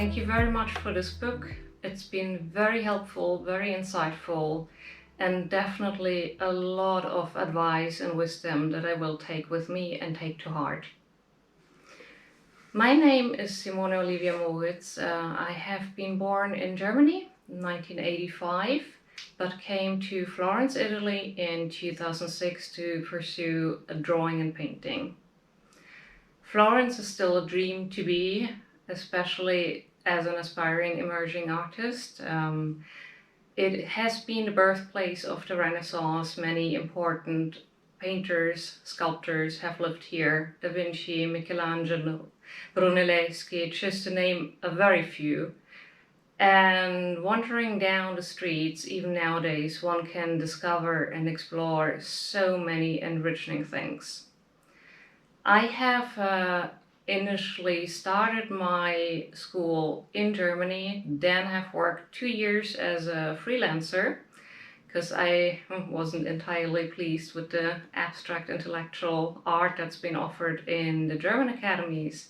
Thank you very much for this book. It's been very helpful, very insightful, and definitely a lot of advice and wisdom that I will take with me and take to heart. My name is Simone Olivia Moritz. I have been born in Germany in 1985, but came to Florence, Italy in 2006 to pursue drawing and painting. Florence is still a dream to be, especially as an aspiring emerging artist. It has been the birthplace of the Renaissance. Many important painters, sculptors have lived here. Da Vinci, Michelangelo, Brunelleschi, just to name a very few. And wandering down the streets, even nowadays, one can discover and explore so many enriching things. I have initially started my school in Germany, then have worked 2 years as a freelancer because I wasn't entirely pleased with the abstract intellectual art that's been offered in the German academies.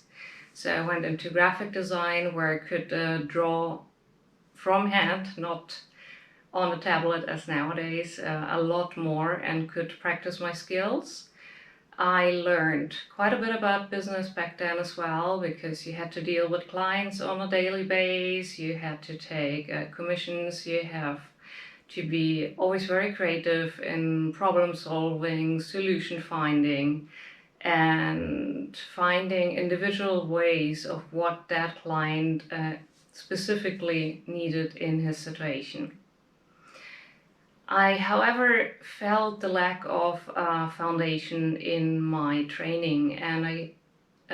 So I went into graphic design where I could draw from hand, not on a tablet as nowadays, a lot more, and could practice my skills. I learned quite a bit about business back then as well, because you had to deal with clients on a daily basis, you had to take commissions, you have to be always very creative in problem solving, solution finding, and finding individual ways of what that client specifically needed in his situation. I, however, felt the lack of foundation in my training, and I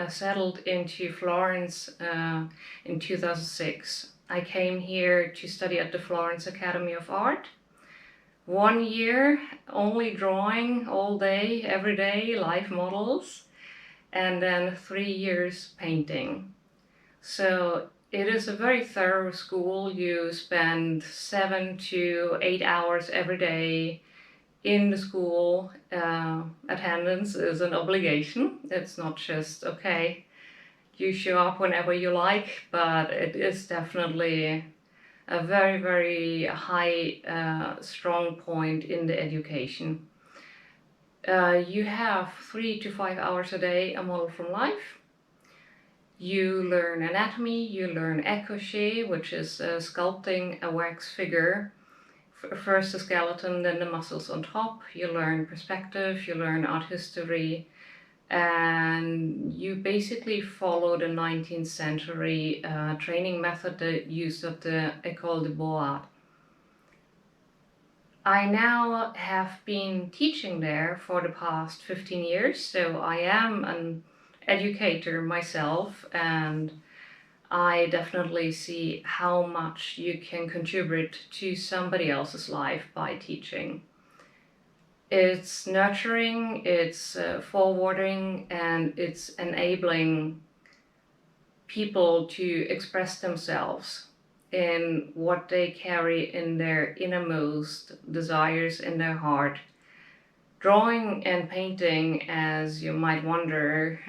settled into Florence in 2006. I came here to study at the Florence Academy of Art. 1 year only drawing all day, every day, live models, and then 3 years painting. So it is a very thorough school. You spend 7 to 8 hours every day in the school. Attendance is an obligation. It's not just, okay, you show up whenever you like, but it is definitely a very, very high, strong point in the education. You have 3 to 5 hours a day, a model from life. You learn anatomy, you learn écorché, which is sculpting a wax figure. First the skeleton, then the muscles on top. You learn perspective, you learn art history, and you basically follow the 19th century training method that used at the École des Beaux-Arts. I now have been teaching there for the past 15 years, so I am an educator myself, and I definitely see how much you can contribute to somebody else's life by teaching. It's nurturing, it's forwarding, and it's enabling people to express themselves in what they carry in their innermost desires in their heart. Drawing and painting, as you might wonder,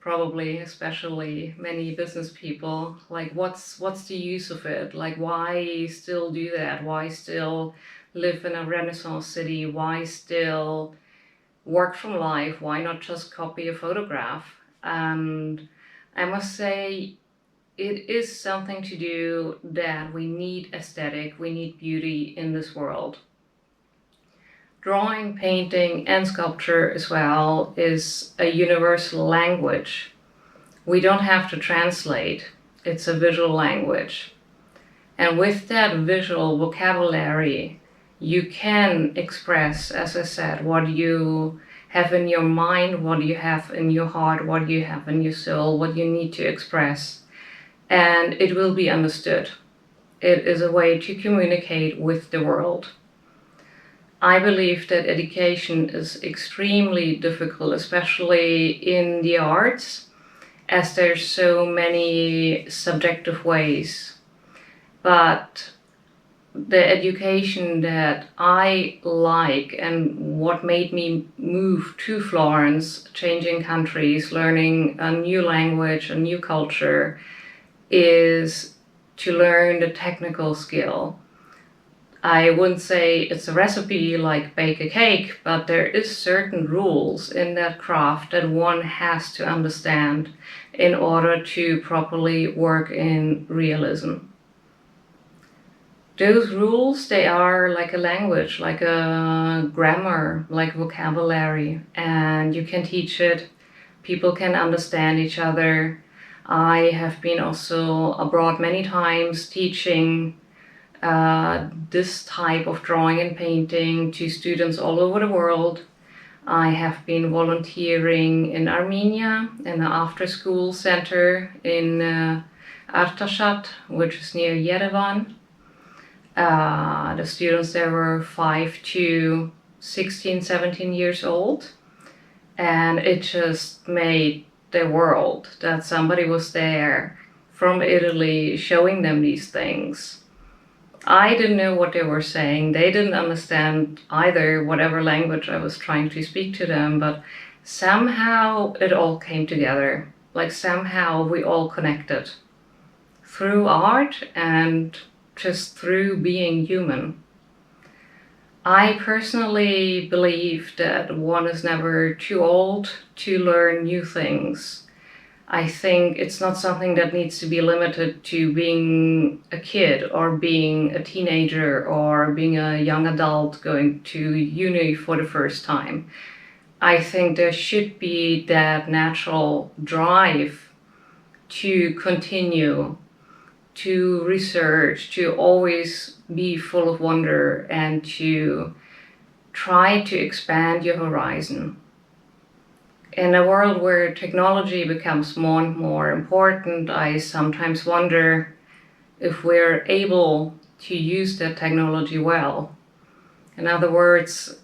probably especially many business people, like what's the use of it? Like, why still do that? Why still live in a Renaissance city? Why still work from life? Why not just copy a photograph? And I must say, it is something to do that we need aesthetic, we need beauty in this world. Drawing, painting, and sculpture as well is a universal language. We don't have to translate. It's a visual language. And with that visual vocabulary, you can express, as I said, what you have in your mind, what you have in your heart, what you have in your soul, what you need to express. And it will be understood. It is a way to communicate with the world. I believe that education is extremely difficult, especially in the arts, as there's so many subjective ways. But the education that I like and what made me move to Florence, changing countries, learning a new language, a new culture, is to learn the technical skill. I wouldn't say it's a recipe like bake a cake, but there is certain rules in that craft that one has to understand in order to properly work in realism. Those rules, they are like a language, like a grammar, like vocabulary, and you can teach it. People can understand each other. I have been also abroad many times teaching this type of drawing and painting to students all over the world. I have been volunteering in Armenia in the after-school center in Artashat, which is near Yerevan. The students there were 5 to 16, 17 years old, and it just made their world that somebody was there from Italy showing them these things. I didn't know what they were saying. They didn't understand either whatever language I was trying to speak to them, but somehow it all came together. Like somehow we all connected through art and just through being human. I personally believe that one is never too old to learn new things. I think it's not something that needs to be limited to being a kid or being a teenager or being a young adult going to uni for the first time. I think there should be that natural drive to continue, to research, to always be full of wonder and to try to expand your horizon. In a world where technology becomes more and more important, I sometimes wonder if we're able to use that technology well. In other words,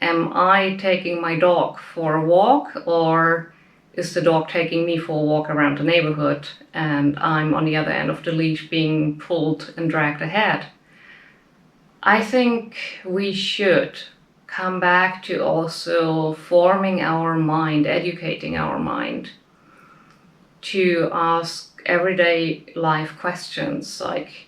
am I taking my dog for a walk, or is the dog taking me for a walk around the neighborhood and I'm on the other end of the leash being pulled and dragged ahead? I think we should come back to also forming our mind, educating our mind, to ask everyday life questions like,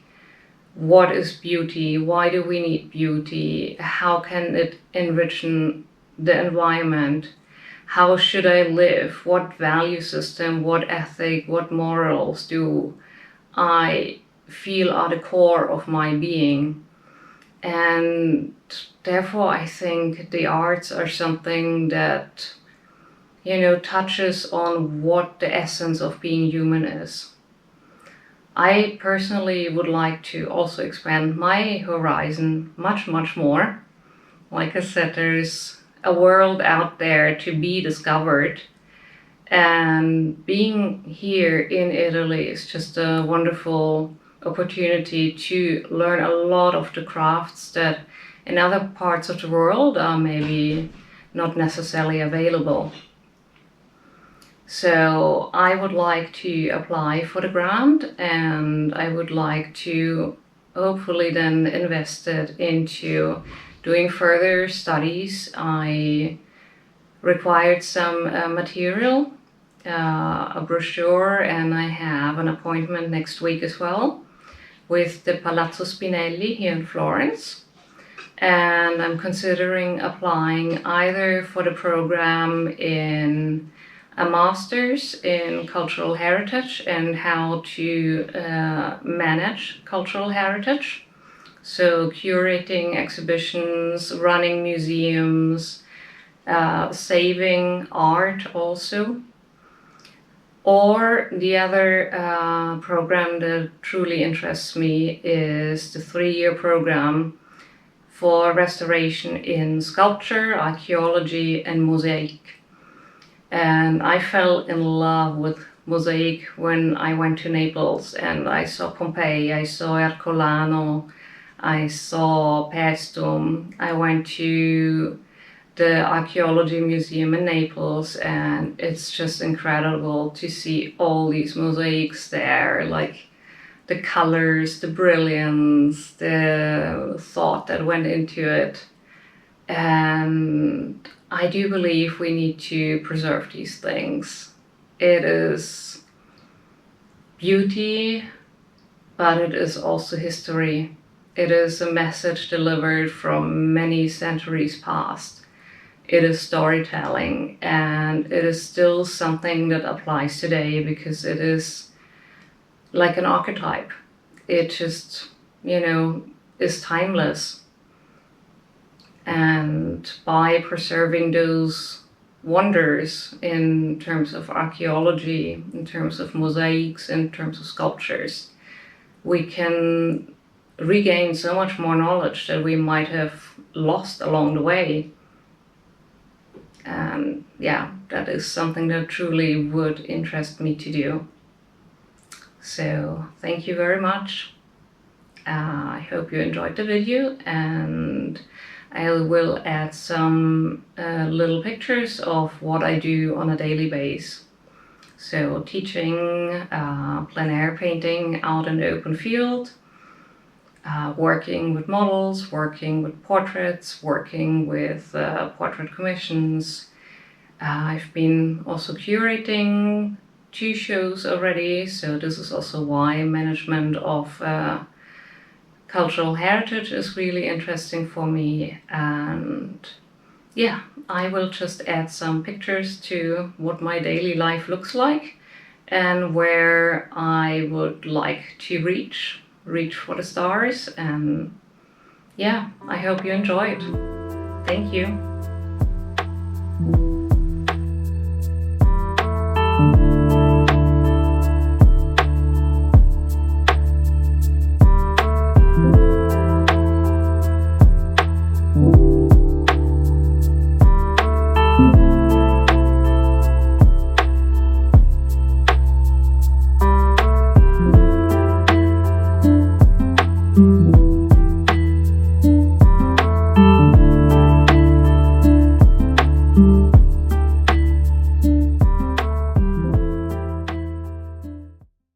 what is beauty? Why do we need beauty? How can it enrich the environment? How should I live? What value system, what ethic, what morals do I feel are the core of my being? And therefore, I think the arts are something that, touches on what the essence of being human is. I personally would like to also expand my horizon much, much more. Like I said, there's a world out there to be discovered. And being here in Italy is just a wonderful opportunity to learn a lot of the crafts that in other parts of the world are maybe not necessarily available. So I would like to apply for the grant, and I would like to hopefully then invest it into doing further studies. I required some material, a brochure, and I have an appointment next week as well with the Palazzo Spinelli here in Florence. And I'm considering applying either for the program in a master's in cultural heritage and how to manage cultural heritage. So curating exhibitions, running museums, saving art also. Or the other program that truly interests me is the 3-year program for restoration in sculpture, archaeology, and mosaic. And I fell in love with mosaic when I went to Naples and I saw Pompeii, I saw Ercolano, I saw Paestum. I went to the archaeology museum in Naples, and it's just incredible to see all these mosaics there, like the colors, the brilliance, the thought that went into it. And I do believe we need to preserve these things. It is beauty, but it is also history. It is a message delivered from many centuries past. It is storytelling, and it is still something that applies today because it is like an archetype. It just, is timeless. And by preserving those wonders in terms of archaeology, in terms of mosaics, in terms of sculptures, we can regain so much more knowledge that we might have lost along the way. And yeah, that is something that truly would interest me to do. So thank you very much. I hope you enjoyed the video, and I will add some little pictures of what I do on a daily basis. So teaching plein air painting out in the open field, working with models, working with portraits, working with portrait commissions. I've been also curating 2 shows already, so this is also why management of cultural heritage is really interesting for me. And yeah, I will just add some pictures to what my daily life looks like and where I would like to reach for the stars. And yeah, I hope you enjoyed. Thank you.